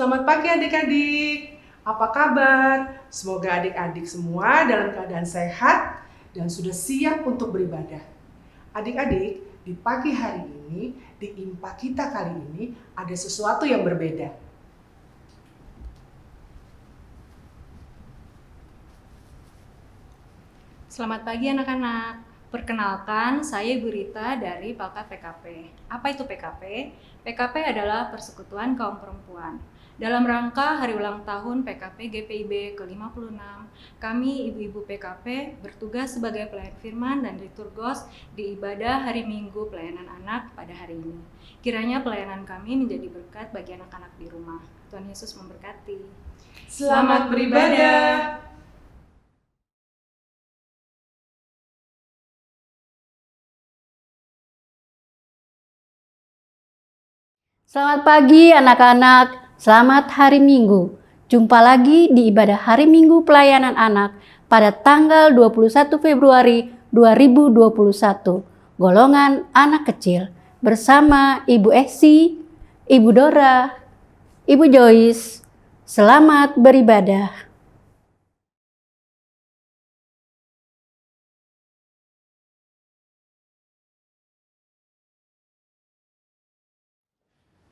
Selamat pagi adik-adik, apa kabar? Semoga adik-adik semua dalam keadaan sehat dan sudah siap untuk beribadah. Adik-adik, di pagi hari ini, di IMPA kita kali ini ada sesuatu yang berbeda. Selamat pagi anak-anak. Perkenalkan, saya Ibu Rita dari Palka PKP. Apa itu PKP? PKP adalah Persekutuan Kaum Perempuan. Dalam rangka hari ulang tahun PKP GPIB ke-56, kami ibu-ibu PKP bertugas sebagai pelayan firman dan liturgos di ibadah hari Minggu pelayanan anak pada hari ini. Kiranya pelayanan kami menjadi berkat bagi anak-anak di rumah. Tuhan Yesus memberkati. Selamat beribadah. Selamat pagi anak-anak, selamat hari Minggu. Jumpa lagi di ibadah hari Minggu pelayanan anak pada tanggal 21 Februari 2021. Golongan anak kecil bersama Ibu Esi, Ibu Dora, Ibu Joyce. Selamat beribadah.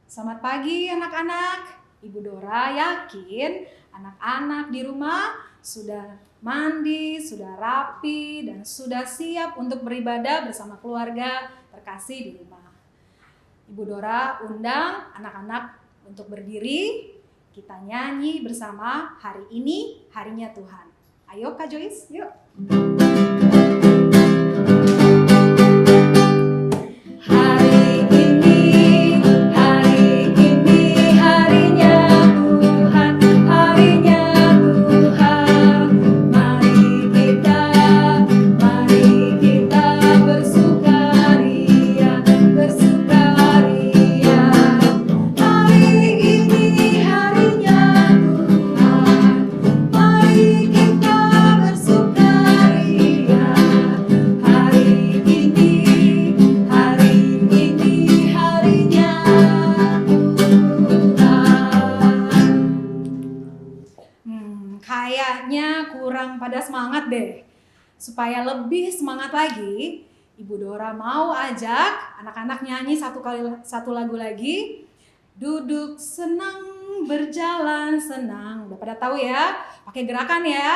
Selamat pagi anak-anak. Ibu Dora yakin anak-anak di rumah sudah mandi, sudah rapi, dan sudah siap untuk beribadah bersama keluarga terkasih di rumah. Ibu Dora undang anak-anak untuk berdiri. Kita nyanyi bersama hari ini harinya Tuhan. Ayo Kak Joyce, yuk. Kayaknya kurang pada semangat deh. Supaya lebih semangat lagi, Ibu Dora mau ajak anak-anak nyanyi satu lagu lagi. Duduk senang, berjalan senang. Udah pada tahu ya? Pakai gerakan ya.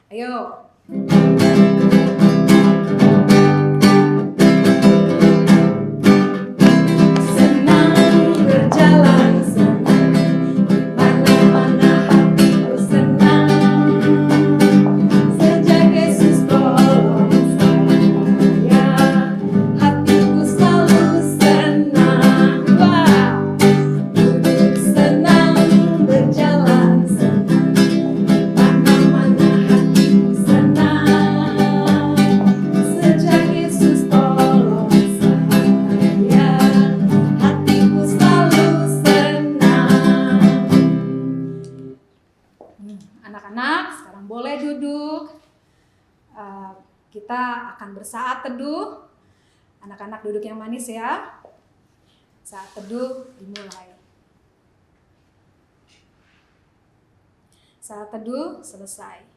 Ayo. Anak-anak, sekarang boleh duduk. Kita akan bersaat teduh. Anak-anak duduk yang manis ya. Saat teduh dimulai. Saat teduh selesai.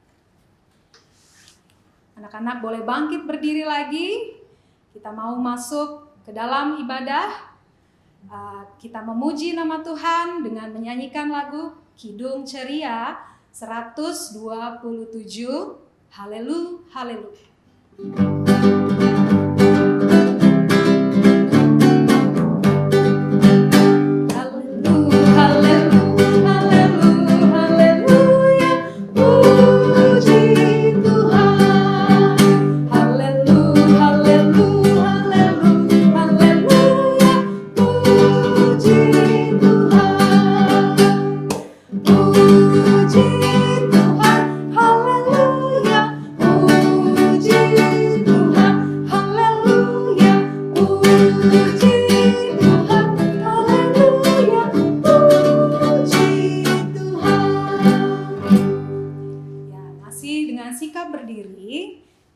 Anak-anak boleh bangkit berdiri lagi. Kita mau masuk ke dalam ibadah. Kita memuji nama Tuhan dengan menyanyikan lagu Kidung Ceria 127. Haleluya, haleluya.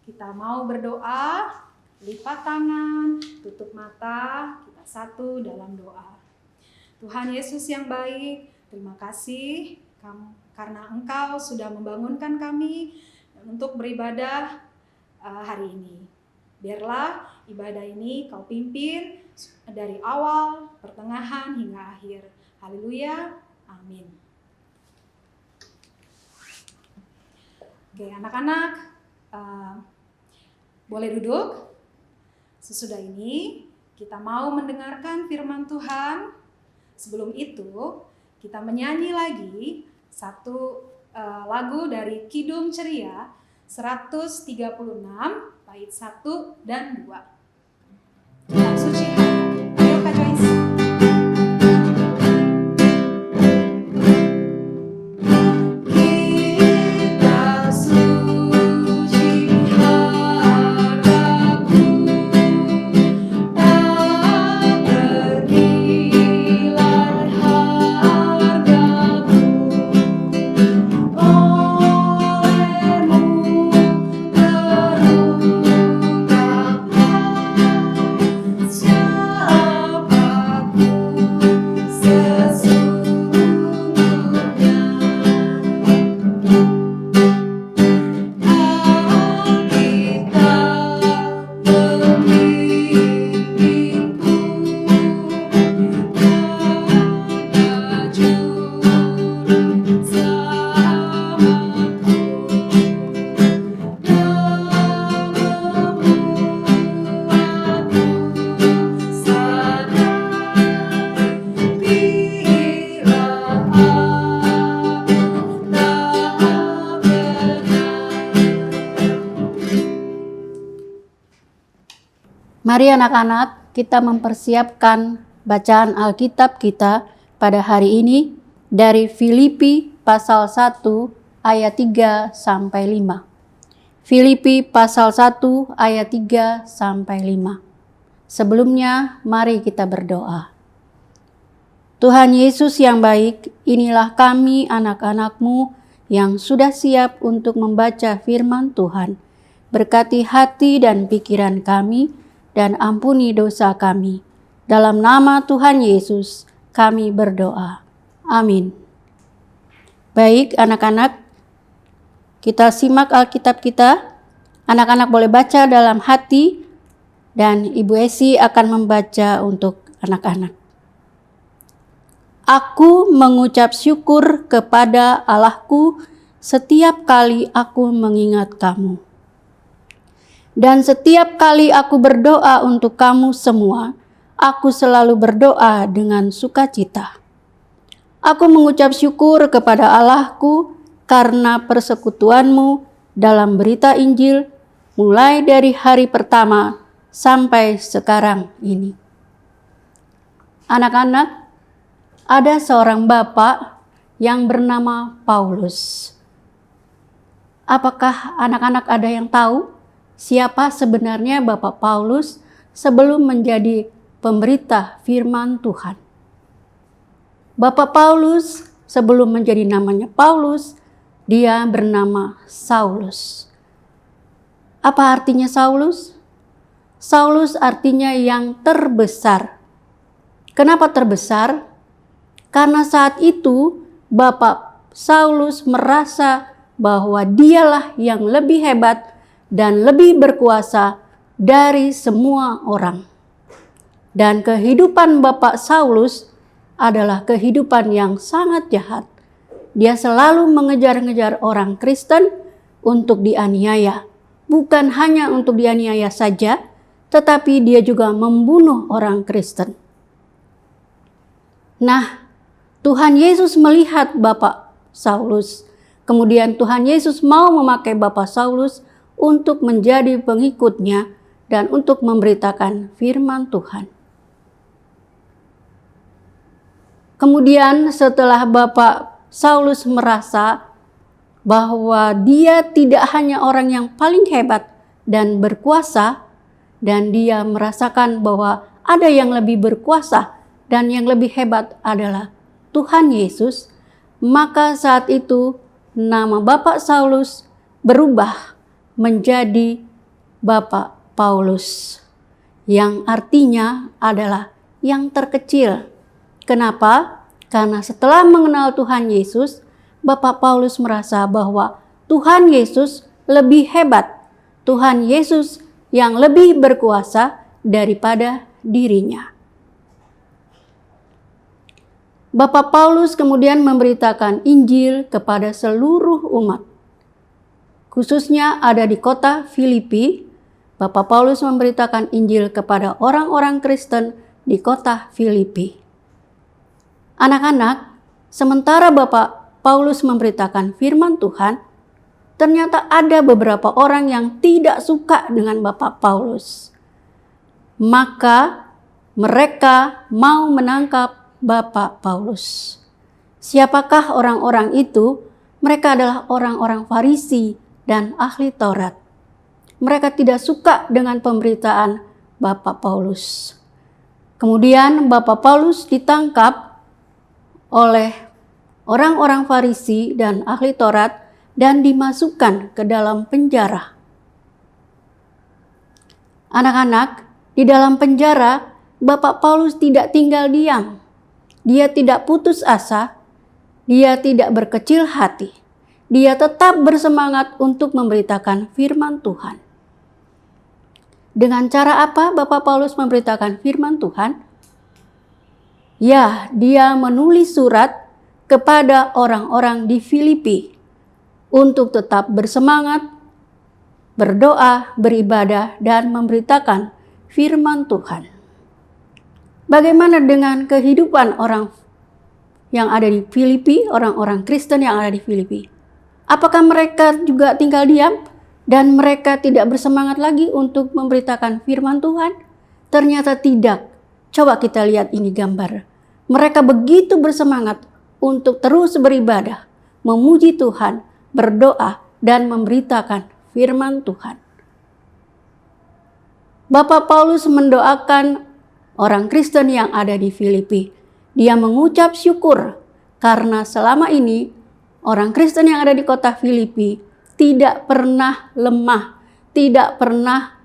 Kita mau berdoa, lipat tangan, tutup mata, kita satu dalam doa. Tuhan Yesus yang baik, Terima kasih karena Engkau sudah membangunkan kami untuk beribadah hari ini. Biarlah ibadah ini Kau pimpin dari awal, pertengahan, hingga akhir. Haleluya, amin. Oke, anak-anak, boleh duduk. Sesudah ini kita mau mendengarkan firman Tuhan. Sebelum itu kita menyanyi lagi satu lagu dari Kidung Ceria 136 bait 1 dan 2. Kitab Suci Hati. Ayo Kak Joyce. Mari anak-anak, kita mempersiapkan bacaan Alkitab kita pada hari ini dari Filipi pasal 1 ayat 3 sampai 5. Filipi pasal 1 ayat 3 sampai 5. Sebelumnya, mari kita berdoa. Tuhan Yesus yang baik, inilah kami anak-anak-Mu yang sudah siap untuk membaca firman Tuhan. Berkati hati dan pikiran kami, dan ampuni dosa kami. Dalam nama Tuhan Yesus, kami berdoa. Amin. Baik anak-anak, kita simak Alkitab kita. Anak-anak boleh baca dalam hati, dan Ibu Esi akan membaca untuk anak-anak. Aku mengucap syukur kepada Allahku setiap kali aku mengingat kamu. Dan setiap kali aku berdoa untuk kamu semua, aku selalu berdoa dengan sukacita. Aku mengucap syukur kepada Allahku karena persekutuanmu dalam berita Injil mulai dari hari pertama sampai sekarang ini. Anak-anak, ada seorang bapak yang bernama Paulus. Apakah anak-anak ada yang tahu siapa sebenarnya Bapak Paulus sebelum menjadi pemberita firman Tuhan? Bapak Paulus sebelum menjadi namanya Paulus, dia bernama Saulus. Apa artinya Saulus? Saulus artinya yang terbesar. Kenapa terbesar? Karena saat itu Bapak Saulus merasa bahwa dialah yang lebih hebat dan lebih berkuasa dari semua orang. Dan kehidupan Bapak Saulus adalah kehidupan yang sangat jahat. Dia selalu mengejar-ngejar orang Kristen untuk dianiaya. Bukan hanya untuk dianiaya saja, tetapi dia juga membunuh orang Kristen. Nah, Tuhan Yesus melihat Bapak Saulus. Kemudian Tuhan Yesus mau memakai Bapak Saulus untuk menjadi pengikutnya dan untuk memberitakan firman Tuhan. Kemudian setelah Bapak Saulus merasa bahwa dia tidak hanya orang yang paling hebat dan berkuasa, dan dia merasakan bahwa ada yang lebih berkuasa dan yang lebih hebat adalah Tuhan Yesus, maka saat itu nama Bapak Saulus berubah menjadi Bapak Paulus, yang artinya adalah yang terkecil. Kenapa? Karena setelah mengenal Tuhan Yesus, Bapak Paulus merasa bahwa Tuhan Yesus lebih hebat, Tuhan Yesus yang lebih berkuasa daripada dirinya. Bapak Paulus kemudian memberitakan Injil kepada seluruh umat. Khususnya ada di kota Filipi, Bapak Paulus memberitakan Injil kepada orang-orang Kristen di kota Filipi. Anak-anak, sementara Bapak Paulus memberitakan firman Tuhan, ternyata ada beberapa orang yang tidak suka dengan Bapak Paulus. Maka mereka mau menangkap Bapak Paulus. Siapakah orang-orang itu? Mereka adalah orang-orang Farisi dan ahli Taurat. Mereka tidak suka dengan pemberitaan Bapak Paulus. Kemudian Bapak Paulus ditangkap oleh orang-orang Farisi dan ahli Taurat dan dimasukkan ke dalam penjara. Anak-anak, di dalam penjara Bapak Paulus tidak tinggal diam. Dia tidak putus asa, dia tidak berkecil hati. Dia tetap bersemangat untuk memberitakan firman Tuhan. Dengan cara apa Bapak Paulus memberitakan firman Tuhan? Ya, dia menulis surat kepada orang-orang di Filipi untuk tetap bersemangat, berdoa, beribadah, dan memberitakan firman Tuhan. Bagaimana dengan kehidupan orang yang ada di Filipi, orang-orang Kristen yang ada di Filipi? Apakah mereka juga tinggal diam dan mereka tidak bersemangat lagi untuk memberitakan firman Tuhan? Ternyata tidak. Coba kita lihat ini gambar. Mereka begitu bersemangat untuk terus beribadah, memuji Tuhan, berdoa, dan memberitakan firman Tuhan. Bapak Paulus mendoakan orang Kristen yang ada di Filipi. Dia mengucap syukur karena selama ini orang Kristen yang ada di kota Filipi tidak pernah lemah, tidak pernah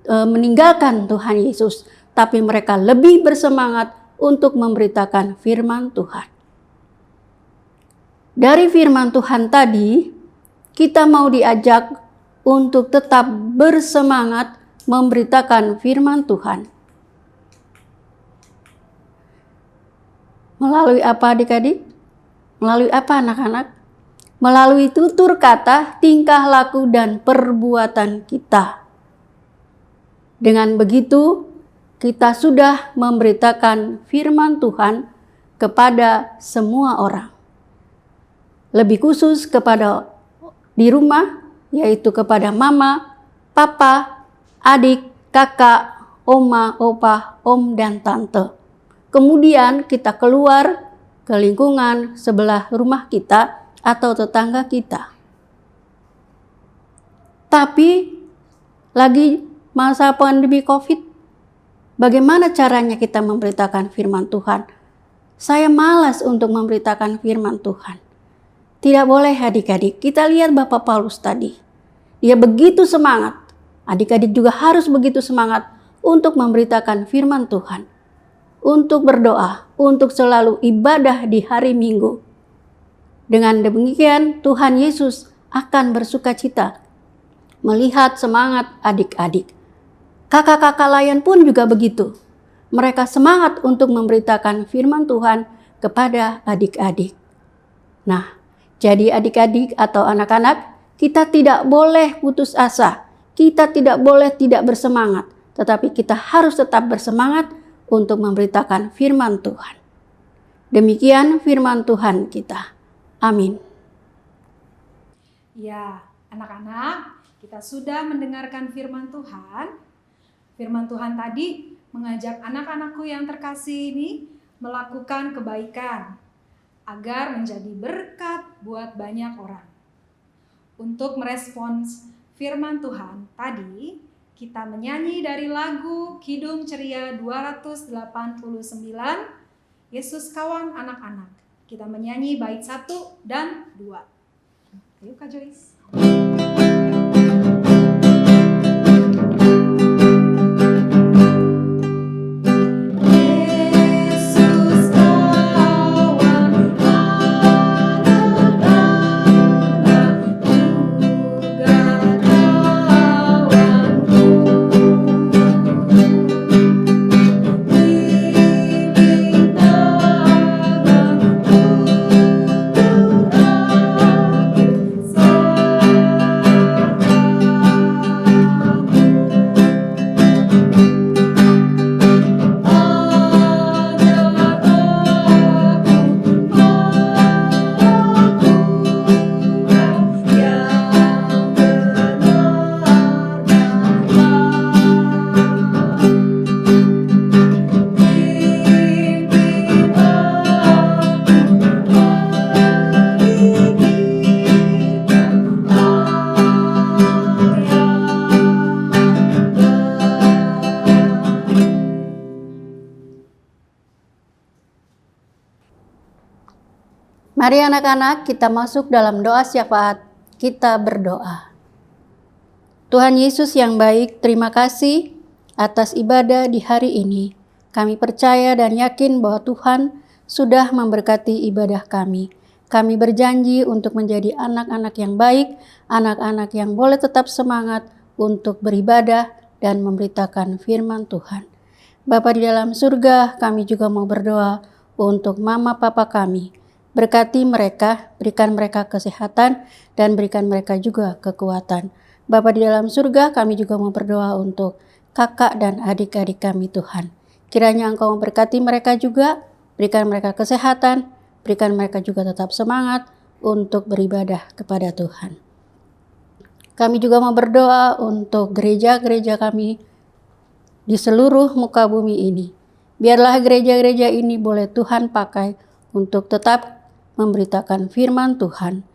meninggalkan Tuhan Yesus, tapi mereka lebih bersemangat untuk memberitakan firman Tuhan. Dari firman Tuhan tadi, kita mau diajak untuk tetap bersemangat memberitakan firman Tuhan. Melalui apa adik-adik? Melalui apa anak-anak? Melalui tutur kata, tingkah laku, dan perbuatan kita. Dengan begitu, kita sudah memberitakan firman Tuhan kepada semua orang. Lebih khusus kepada di rumah, yaitu kepada mama, papa, adik, kakak, oma, opa, om, dan tante. Kemudian kita keluar ke lingkungan sebelah rumah kita atau tetangga kita. Tapi lagi masa pandemi COVID, bagaimana caranya kita memberitakan firman Tuhan? Saya malas untuk memberitakan firman Tuhan. Tidak boleh adik-adik. Kita lihat Bapak Paulus tadi. Dia begitu semangat. Adik-adik juga harus begitu semangat untuk memberitakan firman Tuhan. Untuk berdoa, untuk selalu ibadah di hari Minggu. Dengan demikian Tuhan Yesus akan bersukacita melihat semangat adik-adik. Kakak-kakak lain pun juga begitu. Mereka semangat untuk memberitakan firman Tuhan kepada adik-adik. Nah, jadi adik-adik atau anak-anak, kita tidak boleh putus asa. Kita tidak boleh tidak bersemangat. Tetapi kita harus tetap bersemangat untuk memberitakan firman Tuhan. Demikian firman Tuhan kita. Amin. Ya, anak-anak, kita sudah mendengarkan firman Tuhan. Firman Tuhan tadi mengajak anak-anakku yang terkasih ini melakukan kebaikan agar menjadi berkat buat banyak orang. Untuk merespons firman Tuhan tadi, kita menyanyi dari lagu Kidung Ceria 289, Yesus Kawan Anak-anak. Kita menyanyi bait 1 dan 2. Ayo Kak Joyce. Yesus kawan Mari anak-anak, kita masuk dalam doa syafaat. Kita berdoa. Tuhan Yesus yang baik, terima kasih atas ibadah di hari ini. Kami percaya dan yakin bahwa Tuhan sudah memberkati ibadah kami. Kami berjanji untuk menjadi anak-anak yang baik, anak-anak yang boleh tetap semangat untuk beribadah dan memberitakan firman Tuhan. Bapa di dalam surga, kami juga mau berdoa untuk mama papa kami. Berkati mereka, berikan mereka kesehatan, dan berikan mereka juga kekuatan. Bapa di dalam surga, kami juga mau berdoa untuk kakak dan adik-adik kami Tuhan. Kiranya Engkau memberkati mereka juga, berikan mereka kesehatan, berikan mereka juga tetap semangat untuk beribadah kepada Tuhan. Kami juga mau berdoa untuk gereja-gereja kami di seluruh muka bumi ini. Biarlah gereja-gereja ini boleh Tuhan pakai untuk tetap memberitakan firman Tuhan.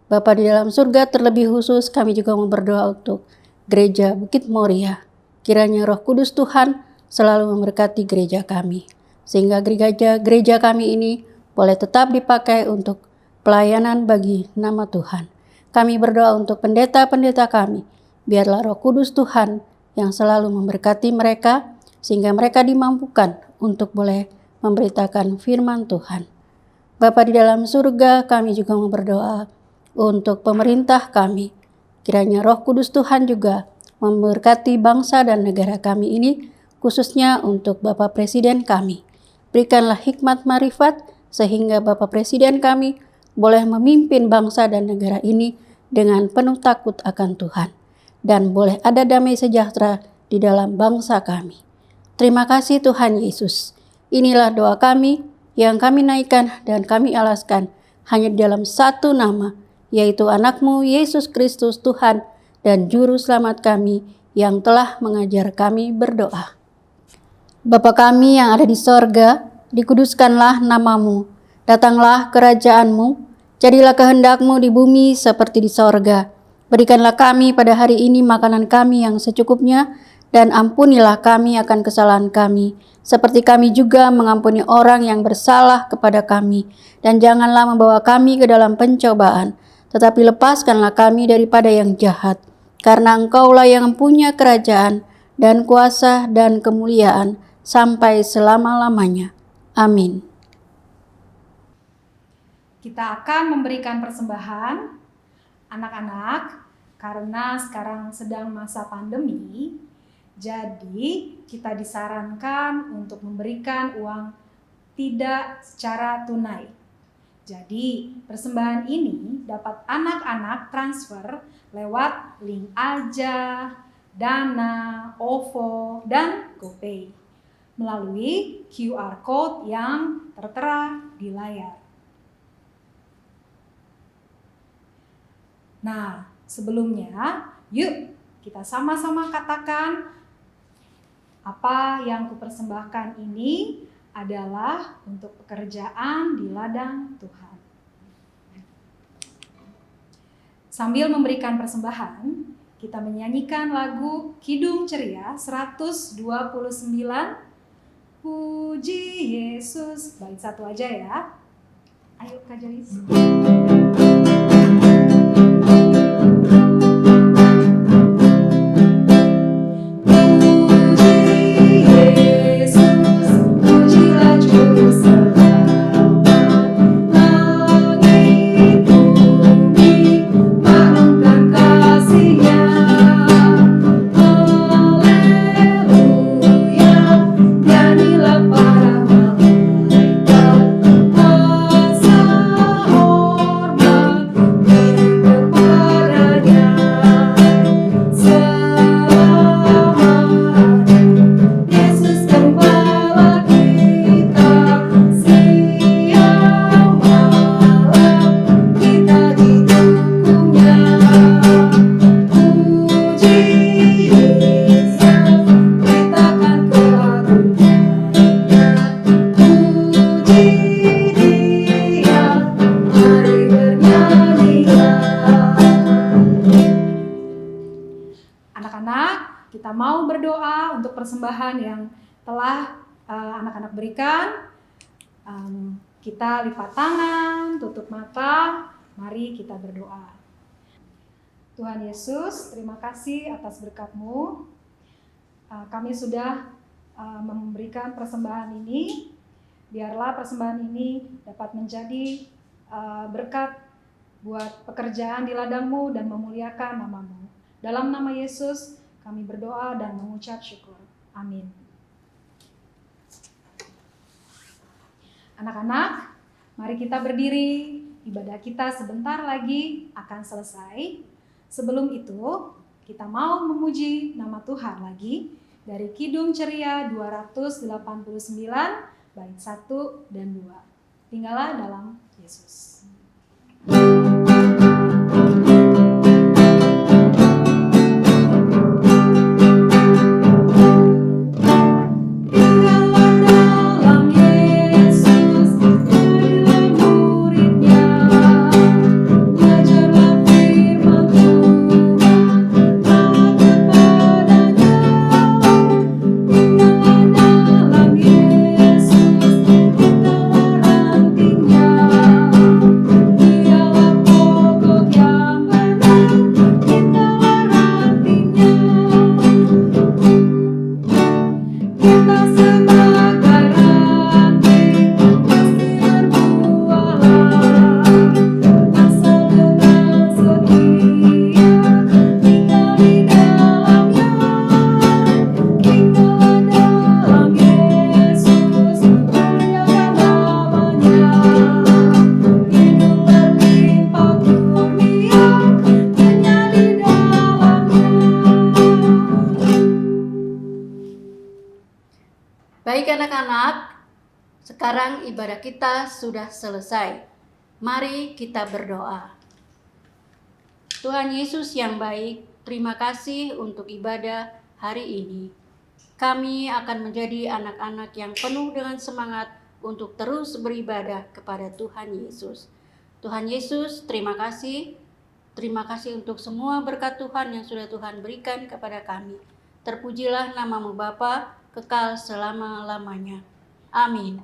Bapa di dalam surga, terlebih khusus kami juga mau berdoa untuk gereja Bukit Moria. Kiranya Roh Kudus Tuhan selalu memberkati gereja kami, sehingga gereja kami ini boleh tetap dipakai untuk pelayanan bagi nama Tuhan. Kami berdoa untuk pendeta-pendeta kami, biarlah Roh Kudus Tuhan yang selalu memberkati mereka, sehingga mereka dimampukan untuk boleh memberitakan firman Tuhan. Bapa di dalam surga, kami juga mau berdoa untuk pemerintah kami. Kiranya Roh Kudus Tuhan juga memberkati bangsa dan negara kami ini, khususnya untuk Bapak Presiden kami. Berikanlah hikmat marifat sehingga Bapak Presiden kami boleh memimpin bangsa dan negara ini dengan penuh takut akan Tuhan, dan boleh ada damai sejahtera di dalam bangsa kami. Terima kasih Tuhan Yesus. Inilah doa kami yang kami naikkan dan kami alaskan hanya di dalam satu nama, yaitu anak-Mu Yesus Kristus Tuhan dan Juru Selamat kami yang telah mengajar kami berdoa. Bapa kami yang ada di sorga, dikuduskanlah nama-Mu, datanglah kerajaan-Mu, jadilah kehendak-Mu di bumi seperti di sorga. Berikanlah kami pada hari ini makanan kami yang secukupnya, dan ampunilah kami akan kesalahan kami, seperti kami juga mengampuni orang yang bersalah kepada kami. Dan janganlah membawa kami ke dalam pencobaan, tetapi lepaskanlah kami daripada yang jahat. Karena Engkaulah yang punya kerajaan, dan kuasa, dan kemuliaan, sampai selama-lamanya. Amin. Kita akan memberikan persembahan, anak-anak, karena sekarang sedang masa pandemi. Jadi kita disarankan untuk memberikan uang tidak secara tunai. Jadi persembahan ini dapat anak-anak transfer lewat link Aja, Dana, OVO, dan GoPay melalui QR Code yang tertera di layar. Nah, sebelumnya yuk kita sama-sama katakan, apa yang kupersembahkan ini adalah untuk pekerjaan di ladang Tuhan. Sambil memberikan persembahan, kita menyanyikan lagu Kidung Ceria 129, Puji Yesus. Bait satu aja ya. Ayo Kak Joyce. Anak-anak, kita mau berdoa untuk persembahan yang telah anak-anak berikan. Kita lipat tangan, tutup mata, mari kita berdoa. Tuhan Yesus, terima kasih atas berkat-Mu. Kami sudah memberikan persembahan ini. Biarlah persembahan ini dapat menjadi berkat buat pekerjaan di ladang-Mu dan memuliakan nama-Mu. Dalam nama Yesus kami berdoa dan mengucap syukur. Amin. Anak-anak, mari kita berdiri. Ibadah kita sebentar lagi akan selesai. Sebelum itu, kita mau memuji nama Tuhan lagi dari Kidung Ceria 289 bait 1 dan 2. Tinggallah dalam Yesus. Baik anak-anak, sekarang ibadah kita sudah selesai. Mari kita berdoa. Tuhan Yesus yang baik, terima kasih untuk ibadah hari ini. Kami akan menjadi anak-anak yang penuh dengan semangat untuk terus beribadah kepada Tuhan Yesus. Tuhan Yesus, terima kasih. Terima kasih untuk semua berkat Tuhan yang sudah Tuhan berikan kepada kami. Terpujilah nama-Mu Bapa, kekal selama-lamanya. Amin.